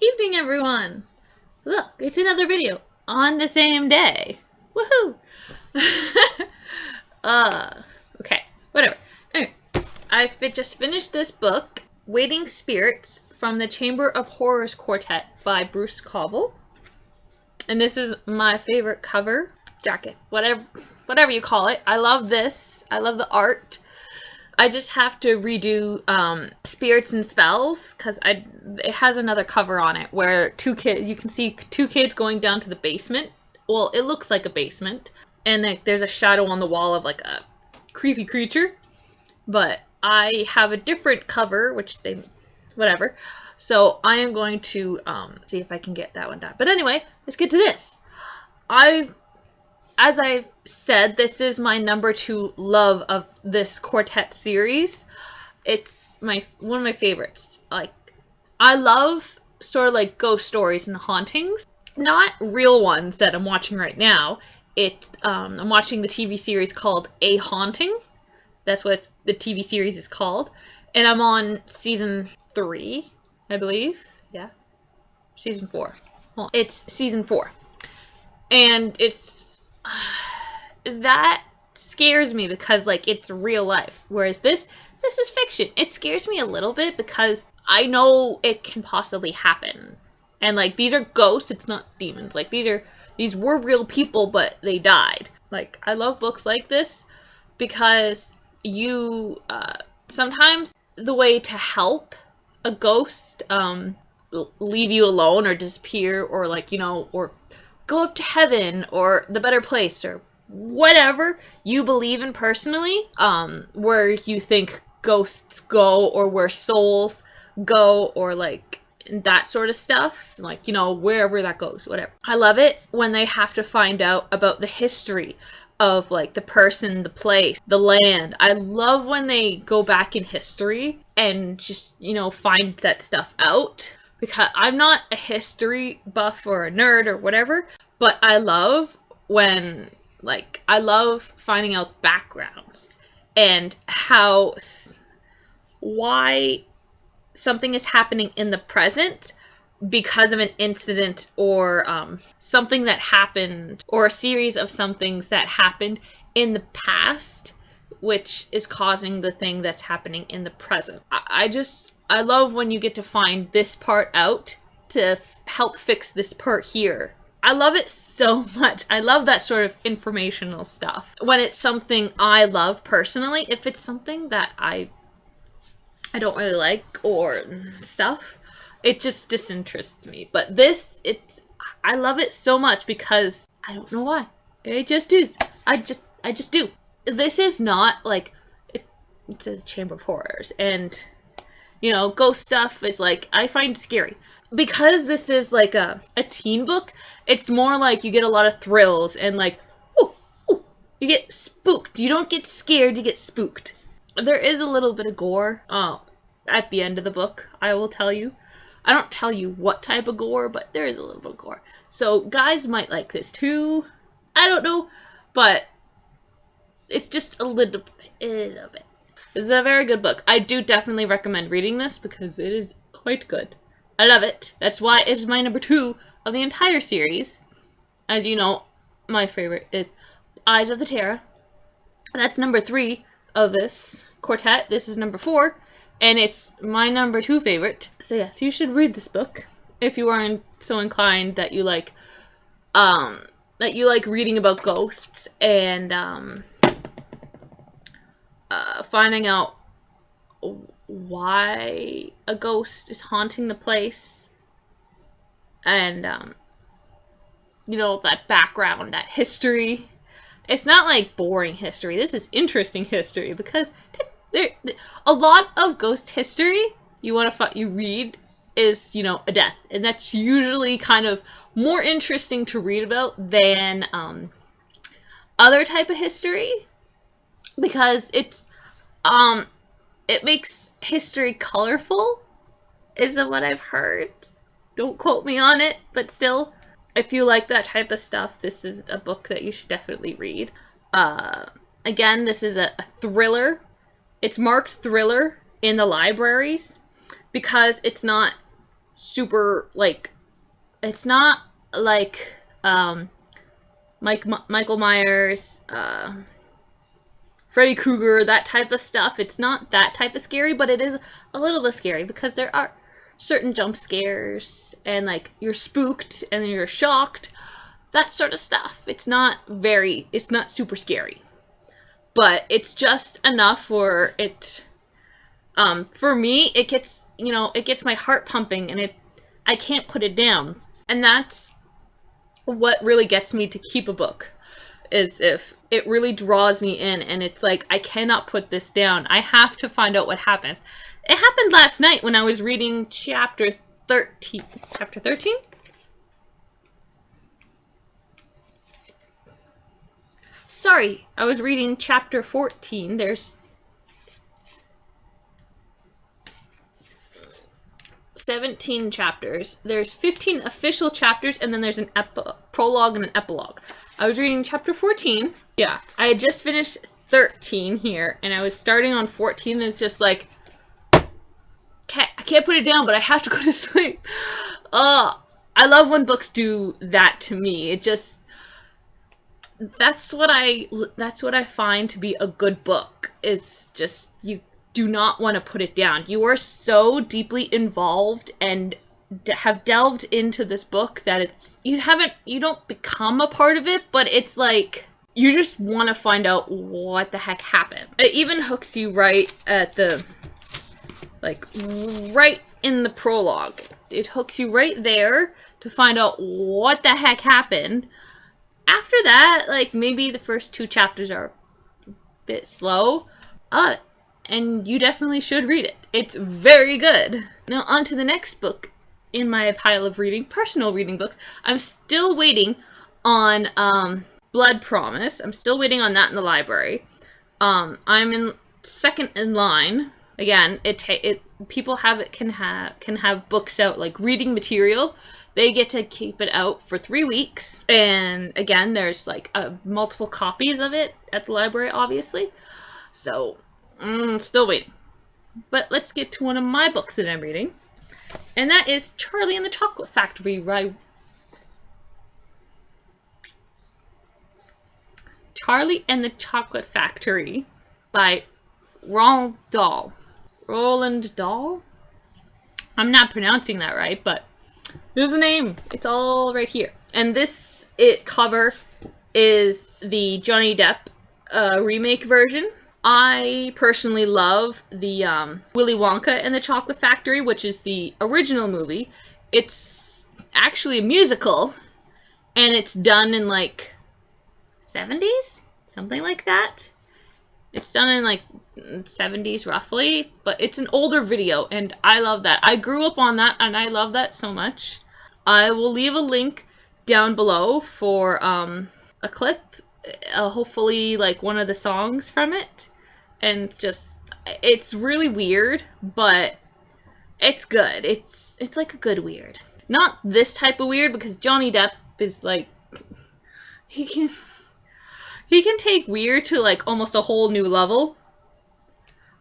Evening, everyone! Look, it's another video on the same day. Woohoo! Okay, whatever. Anyway, I've just finished this book, Waiting Spirits, from the Chamber of Horrors Quartet by Bruce Coville. And this is my favorite cover, jacket, whatever you call it. I love this. I love the art. I just have to redo Spirits and Spells because it has another cover on it where you can see two kids going down to the basement. Well, it looks like a basement, and there's a shadow on the wall of like a creepy creature. But I have a different cover, whatever. So I am going to see if I can get that one done. But anyway, let's get to this. As I've said, this is my number 2 love of this quartet series. It's one of my favorites. Like, I love sort of like ghost stories and hauntings. Not real ones that I'm watching right now. I'm watching the TV series called A Haunting. That's what the TV series is called. And I'm on season 3, I believe. Yeah. Season 4. Well, it's season 4. And that scares me because like it's real life, whereas this is fiction. It scares me a little bit because I know it can possibly happen, and like these are ghosts, it's not demons. Like these were real people, but they died. Like, I love books like this because you sometimes the way to help a ghost leave you alone or disappear, or like, or go up to heaven or the better place or whatever you believe in personally, where you think ghosts go or where souls go, or like that sort of stuff, like, wherever that goes, whatever. I love it when they have to find out about the history of like the person, the place, the land. I love when they go back in history and just, find that stuff out. Because I'm not a history buff or a nerd or whatever, but I love finding out backgrounds and why something is happening in the present because of an incident or something that happened, or a series of some things that happened in the past, which is causing the thing that's happening in the present. I love when you get to find this part out to help fix this part here. I love it so much. I love that sort of informational stuff. When it's something I love personally, if it's something that I don't really like or stuff, it just disinterests me. But I love it so much because I don't know why. It just is. I just do. This is not like, it says Chamber of Horrors, and ghost stuff is like, I find scary. Because this is like a teen book, it's more like you get a lot of thrills and like, ooh, you get spooked. You don't get scared, you get spooked. There is a little bit of gore at the end of the book, I will tell you. I don't tell you what type of gore, but there is a little bit of gore. So guys might like this too. I don't know, but it's just a little bit. This is a very good book. I do definitely recommend reading this because it is quite good. I love it. That's why it's my number 2 of the entire series. As you know, my favorite is Eyes of the Terror. That's number 3 of this quartet. This is number 4, and it's my number 2 favorite. So yes, you should read this book if you are so inclined that you like reading about ghosts and finding out why a ghost is haunting the place, and that background, that history. It's not like boring history. This is interesting history because a lot of ghost history you read is a death, and that's usually kind of more interesting to read about than other type of history, because it makes history colorful, is what I've heard. Don't quote me on it, but still, if you like that type of stuff, this is a book that you should definitely read. Again, this is a thriller. It's marked thriller in the libraries because it's not super, like, it's not like Michael Myers, Freddy Krueger, that type of stuff. It's not that type of scary, but it is a little bit scary because there are certain jump scares and like you're spooked and then you're shocked, that sort of stuff. It's not super scary, but it's just enough for it. For me, it gets my heart pumping and I can't put it down. And that's what really gets me to keep a book, is if it really draws me in and it's like, I cannot put this down. I have to find out what happens. It happened last night when I was reading chapter 13. Chapter 13? Sorry, I was reading chapter 14. There's 17 chapters. There's 15 official chapters, and then there's an prologue and an epilogue. I was reading chapter 14. Yeah, I had just finished 13 here, and I was starting on 14, and it's just like, I can't put it down, but I have to go to sleep. I love when books do that to me. It just, that's what I find to be a good book. Is just, you do not want to put it down. You are so deeply involved and have delved into this book that you don't become a part of it, but it's like you just want to find out what the heck happened. It even hooks you right at right in the prologue. It hooks you right there to find out what the heck happened. After that, like, maybe the first 2 chapters are a bit slow, and you definitely should read it. It's very good. Now, on to the next book in my pile of personal reading books. I'm still waiting on Blood Promise. I'm still waiting on that in the library. I'm in second in line. Again, people can have books out, like reading material. They get to keep it out for 3 weeks. And again, there's like multiple copies of it at the library, obviously. So, still waiting. But let's get to one of my books that I'm reading. And that is Charlie and the Chocolate Factory by Charlie and the Chocolate Factory by Roald Dahl. Roald Dahl? I'm not pronouncing that right, but there's the name. It's all right here. And this cover is the Johnny Depp remake version. I personally love the Willy Wonka and the Chocolate Factory, which is the original movie. It's actually a musical, and it's done in like 70s? Something like that. It's done in like 70s roughly, but it's an older video, and I love that. I grew up on that, and I love that so much. I will leave a link down below for a clip, hopefully like one of the songs from it, and it's really weird, but it's good. It's like a good weird. Not this type of weird, because Johnny Depp is like, he can take weird to like almost a whole new level.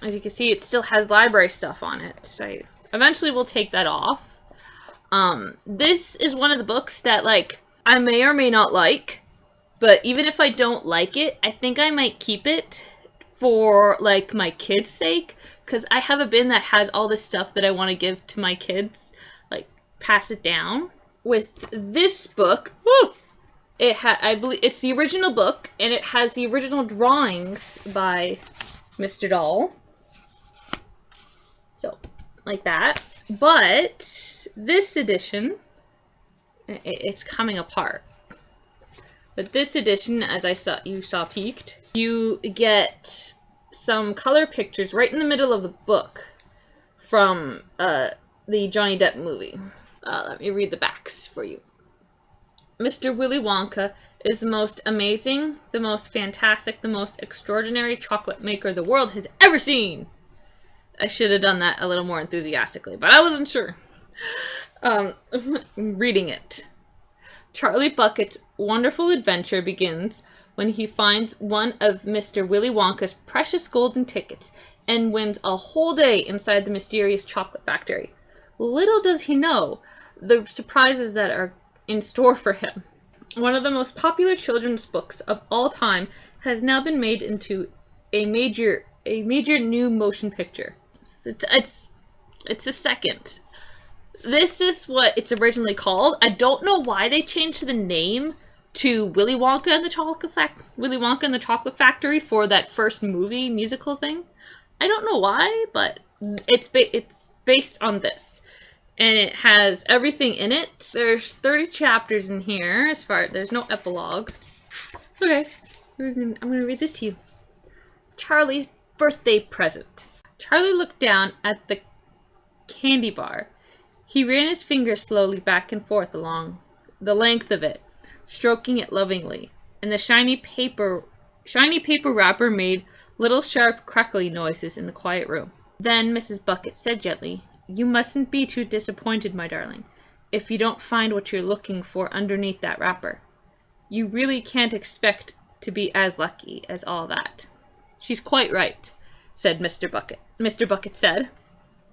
As you can see, it still has library stuff on it, so eventually we'll take that off. This is one of the books that like I may or may not like, but even if I don't like it, I think I might keep it for like my kids' sake, because I have a bin that has all this stuff that I want to give to my kids, like pass it down. With this book, I believe it's the original book, and it has the original drawings by Mr. Dahl. So, like that. But this edition, it's coming apart. But this edition, as you saw peeked, you get some color pictures right in the middle of the book from the Johnny Depp movie. Let me read the backs for you. Mr. Willy Wonka is the most amazing, the most fantastic, the most extraordinary chocolate maker the world has ever seen. I should have done that a little more enthusiastically, but I wasn't sure. Reading it. Charlie Bucket's wonderful adventure begins when he finds one of Mr. Willy Wonka's precious golden tickets and wins a whole day inside the mysterious chocolate factory. Little does he know the surprises that are in store for him. One of the most popular children's books of all time has now been made into a major new motion picture. It's the second. This is what it's originally called. I don't know why they changed the name to Willy Wonka and the Chocolate Factory for that first movie musical thing. I don't know why, but it's based on this. And it has everything in it. There's 30 chapters in here. There's no epilogue. Okay, I'm gonna read this to you. Charlie's birthday present. Charlie looked down at the candy bar. He ran his fingers slowly back and forth along the length of it, stroking it lovingly. And the shiny paper wrapper made little sharp crackly noises in the quiet room. Then Mrs. Bucket said gently, "You mustn't be too disappointed, my darling, if you don't find what you're looking for underneath that wrapper. You really can't expect to be as lucky as all that." "She's quite right," said Mr. Bucket. Mr. Bucket said.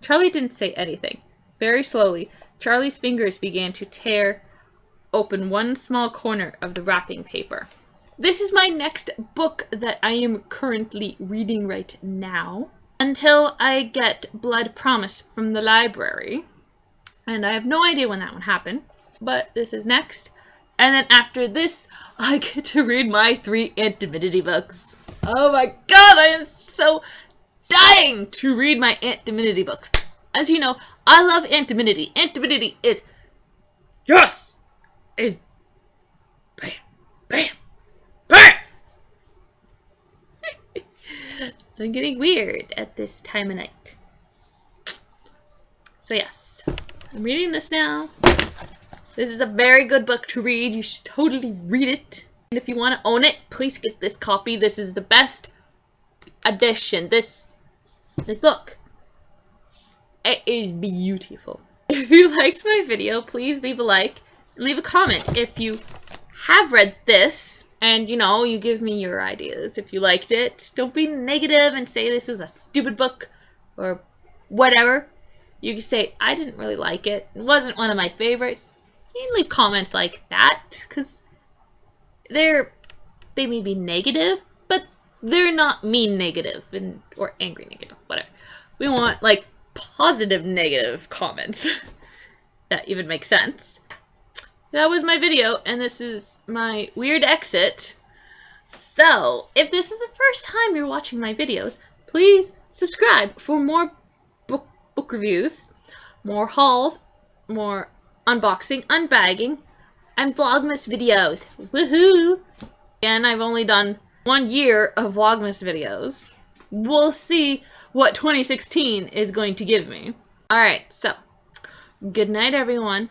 Charlie didn't say anything. Very slowly, Charlie's fingers began to tear open one small corner of the wrapping paper. This is my next book that I am currently reading right now, until I get Blood Promise from the library. And I have no idea when that would happen, but this is next. And then after this, I get to read my 3 Aunt Divinity books. Oh my god, I am so dying to read my Aunt Divinity books. As you know, I love Aunt Divinity. Aunt Divinity is yes! Is bam, bam, bam! I'm getting weird at this time of night. So yes, I'm reading this now. This is a very good book to read. You should totally read it. And if you want to own it, please get this copy. This is the best edition. Look. It is beautiful. If you liked my video, please leave a like and leave a comment. If you have read this, and you give me your ideas if you liked it. Don't be negative and say this was a stupid book or whatever. You can say, I didn't really like it. It wasn't one of my favorites. You can leave comments like that, because they may be negative, but they're not mean negative or angry negative, whatever. We want, positive negative comments. That even makes sense. That was my video, and this is my weird exit. So, if this is the first time you're watching my videos, please subscribe for more book reviews, more hauls, more unboxing, unbagging, and Vlogmas videos. Woohoo! And I've only done 1 year of Vlogmas videos. We'll see what 2016 is going to give me. Alright, so, good night everyone.